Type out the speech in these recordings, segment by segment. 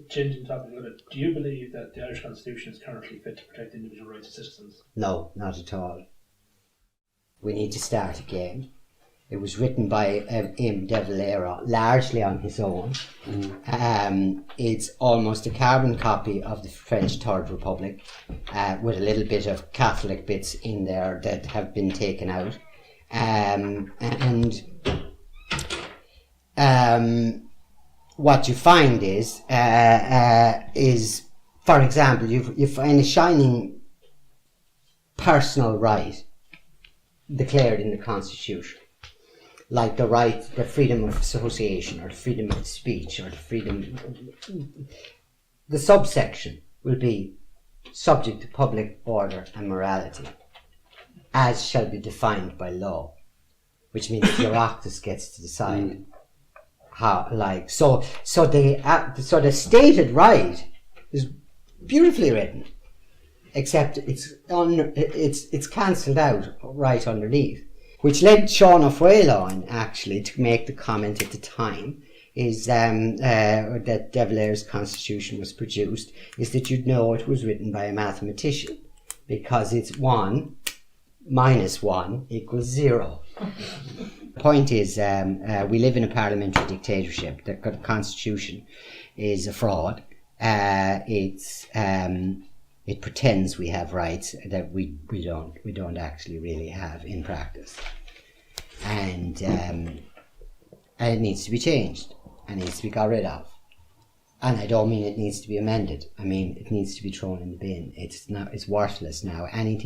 Changing the topic a little bit, do you believe that the Irish Constitution is currently fit to protect individual rights of citizens? No, not at all. We need to start again. It was written by de Valera, largely on his own. It's almost a carbon copy of the French Third Republic, with a little bit of Catholic bits in there that have been taken out. What you find is, for example, you find a shining personal right declared in the Constitution, like the freedom of association, or the freedom of speech, or the subsection will be subject to public order and morality, as shall be defined by law, which means the Oireachtas gets to decide how, so the stated right is beautifully written, except it's cancelled out right underneath, which led Sean O'Fuel actually to make the comment at the time is that de Valera's Constitution was produced, is that you'd know it was written by a mathematician, because it's 1 minus 1 equals 0. The point is, we live in a parliamentary dictatorship. The Constitution is a fraud. It pretends we have rights that we don't actually really have in practice, and it needs to be changed, and it needs to be got rid of. And I don't mean it needs to be amended. I mean it needs to be thrown in the bin. It's worthless now. Any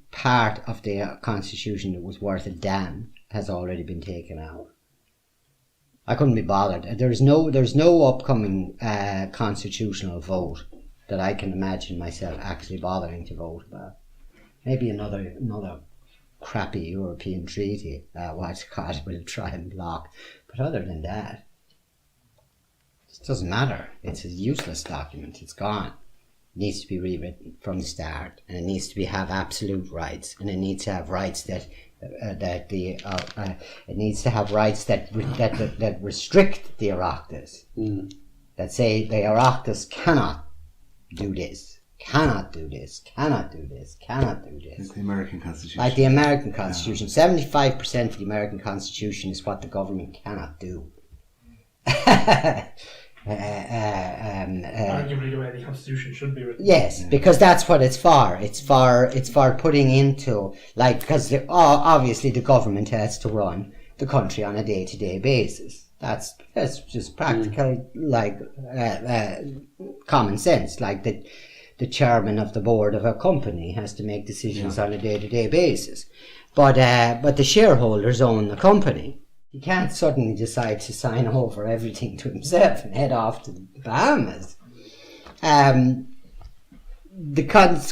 part of the Constitution that was worth a damn has already been taken out. I couldn't be bothered. There's no upcoming constitutional vote that I can imagine myself actually bothering to vote about. Maybe another crappy European treaty, what God will try and block. But other than that, it doesn't matter. It's a useless document. It's gone. It needs to be rewritten from the start, and it needs to have absolute rights, and it needs to have rights that restrict the Oireachtas. That say the Oireachtas cannot do this, cannot do this, cannot do this, cannot do this. Like the American Constitution. Like the American Constitution. 75% of the American Constitution is what the government cannot do. Arguably the way the Constitution should be written. Yes, because that's what it's for. It's for putting into, because obviously the government has to run the country on a day-to-day basis. That's just practical, common sense. Like the chairman of the board of a company has to make decisions on a day-to-day basis. But the shareholders own the company. He can't suddenly decide to sign over everything to himself and head off to the Bahamas. The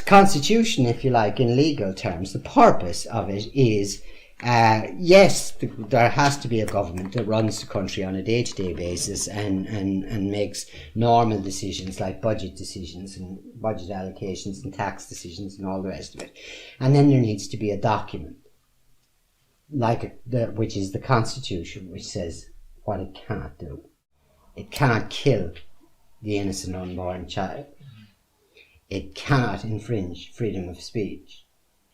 Constitution, if you like, in legal terms, the purpose of it is, there has to be a government that runs the country on a day-to-day basis and makes normal decisions like budget decisions and budget allocations and tax decisions and all the rest of it. And then there needs to be a document, which is the Constitution, which says what it cannot do. It cannot kill the innocent unborn child. It cannot infringe freedom of speech.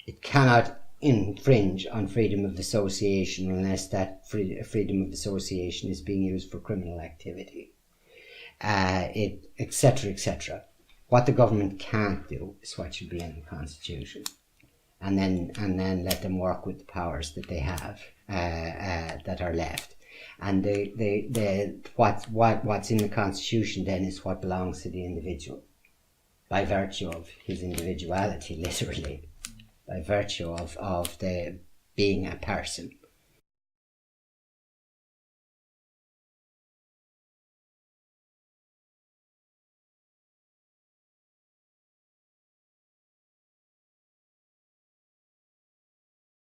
It cannot infringe on freedom of association unless that freedom of association is being used for criminal activity. Etc., etc. What the government can't do is what should be in the Constitution. And then let them work with the powers that they have that are left, and what's in the Constitution then is what belongs to the individual, by virtue of his individuality, literally, by virtue of the being a person.